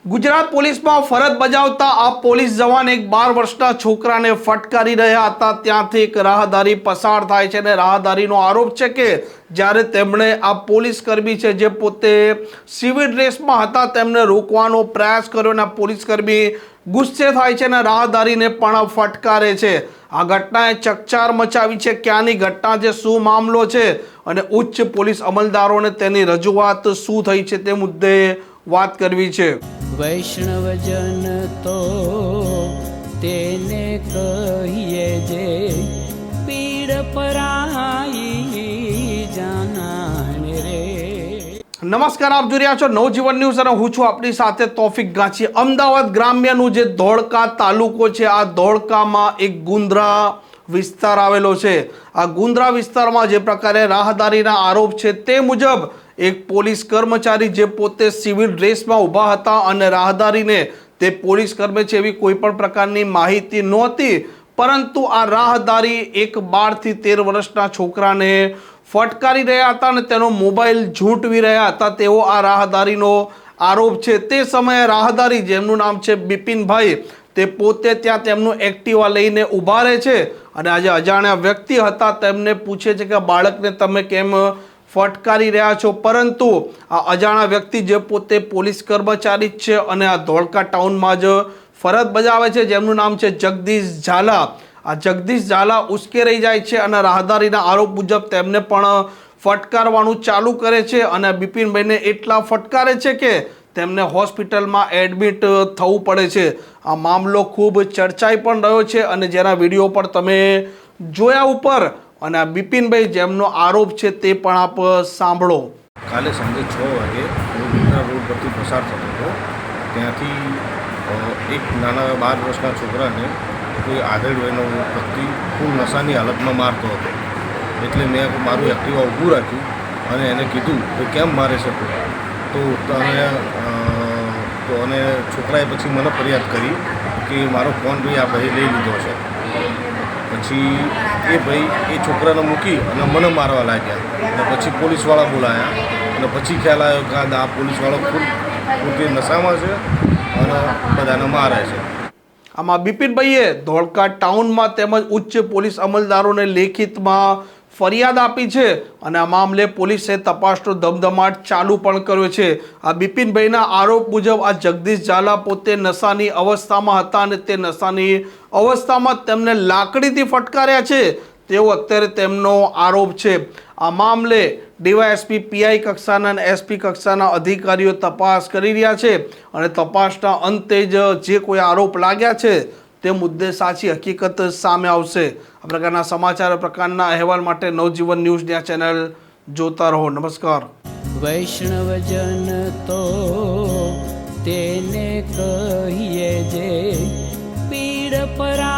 ગુજરાત પોલીસમાં ફરજ બજાવતા આ પોલીસ જવાન એક 12 વર્ષના છોકરાને ફટકારી રહ્યા હતા। ત્યાંથી એક રાહદારી પસાર થાય છે અને રાહદારીનો આરોપ છે કે જ્યારે તેમણે આ પોલીસ કર્મી છે જે પોતે સિવિલ ડ્રેસમાં હતા તેમને રોકવાનો પ્રયાસ કર્યો અને પોલીસ કર્મી ગુસ્સે થાય છે અને રાહદારીને પણ ફટકારે છે। આ ઘટનાએ ચકચાર મચાવી છે। ક્યાંની ઘટના છે, શું મામલો છે અને ઉચ્ચ પોલીસ અમલદારોને તેની રજૂઆત શું થઈ છે તે મુદ્દે વાત કરવી છે। વૈષ્ણવજન તો તેને કહીએ જે પીડ પરાઈ જાનાને રે। નમસ્કાર, આપ જોઈ રહ્યા છો નવજીવન ન્યૂઝ અને હું છું આપની સાથે તોફિક ગાંચી। અમદાવાદ ગ્રામ્યનું જે ધોળકા તાલુકો છે, આ ધોળકામાં એક ગુંદ્રા વિસ્તાર આવેલો છે। આ ગુંદ્રા વિસ્તારમાં જે પ્રકારે રાહદારીના આરોપ છે તે મુજબ એક પોલીસ કર્મચારી જે પોતે સિવિલ ડ્રેસમાં ઊભા હતા અને રાહદારીને તે પોલીસ કર્મી છે એવી કોઈ પણ પ્રકારની માહિતી નહોતી, પરંતુ આ રાહદારી એક 12 થી 13 વર્ષના છોકરાને ફટકારી રહ્યા હતા અને તેનો મોબાઈલ ઝૂંટવી રહ્યા હતા તેવો આ રાહદારીનો આરોપ છે। તે સમયે રાહદારી જેમનું નામ છે બિપિનભાઈ, તે પોતે ત્યાં તેમનું એક્ટિવા લઈને ઊભા રહે છે અને આજે અજાણ્યા વ્યક્તિ હતા તેમને પૂછે છે કે બાળકને તમે કેમ ફટકારી રહ્યા છો, પરંતુ આ અજાણ્યા વ્યક્તિ જે પોતે પોલીસ કર્મચારી જ છે અને આ ધોળકા ટાઉનમાં જ ફરજ બજાવે છે જેમનું નામ છે જગદીશ ઝાલા। આ જગદીશ ઝાલા ઉશ્કેરાઈ જાય છે અને રાહદારીના આરોપ મુજબ તેમને પણ ફટકારવાનું ચાલુ કરે છે અને બિપિનભાઈને એટલા ફટકારે છે કે તેમને હોસ્પિટલમાં એડમિટ થવું પડે છે। આ મામલો ખૂબ ચર્ચાઈ પણ રહ્યો છે અને જેના વિડીયો પર તમે જોયા ઉપર અને આ બિપિનભાઈ જેમનો આરોપ છે તે પણ આપ સાંભળો। કાલે સાંજે 6 વાગે હું ગુંદ્રા રોડ પરથી પસાર થતો હતો। ત્યાંથી એક નાના 12 વર્ષના છોકરાને કોઈ આધેડ વયનો વ્યક્તિ ખૂબ નશાની હાલતમાં મારતો હતો, એટલે મેં મારું એક્ટિવા ઊભું રાખ્યું અને એને કીધું કે કેમ મારે છે તો અને છોકરાએ પછી મને ફરિયાદ કરી કે મારો ફોન ભાઈ આ ભાઈ લઈ લીધો છે। પછી એ ભાઈ એ છોકરાને મૂકી અને મને મારવા લાગ્યા અને પછી પોલીસવાળા બોલાયા અને પછી ખ્યાલ આવ્યો કે આ પોલીસવાળો ખૂબ પોતે નશામાં છે અને બધાને મારે છે। આમાં બિપિનભાઈએ ધોળકા ટાઉનમાં તેમજ ઉચ્ચ પોલીસ અમલદારોને લેખિતમાં ફરિયાદ આપી છે અને આ મામલે પોલીસે તપાસનો ધમધમાટ ચાલુ પણ કર્યો છે। આ બિપિનભાઈના આરોપ મુજબ આ જગદીશ ઝાલા પોતે નશાની અવસ્થામાં હતા અને તે નશાની અવસ્થામાં તેમને લાકડીથી ફટકાર્યા છે તેવો અત્યારે તેમનો આરોપ છે। આ મામલે ડીવાયએસપી પીઆઈ કક્ષાના અને એસપી કક્ષાના અધિકારીઓ તપાસ કરી રહ્યા છે અને તપાસના અંતે જ જે કોઈ આરોપ લાગ્યા છે તે મુદ્દે સાચી હકીકત સામે આવશે। આ પ્રકારના સમાચાર, પ્રકારના અહેવાલ માટે નવજીવન ન્યૂઝની આ ચેનલ જોતા રહો। નમસ્કાર। વૈષ્ણવજન તો તેને કહીએ જે પીડ પરા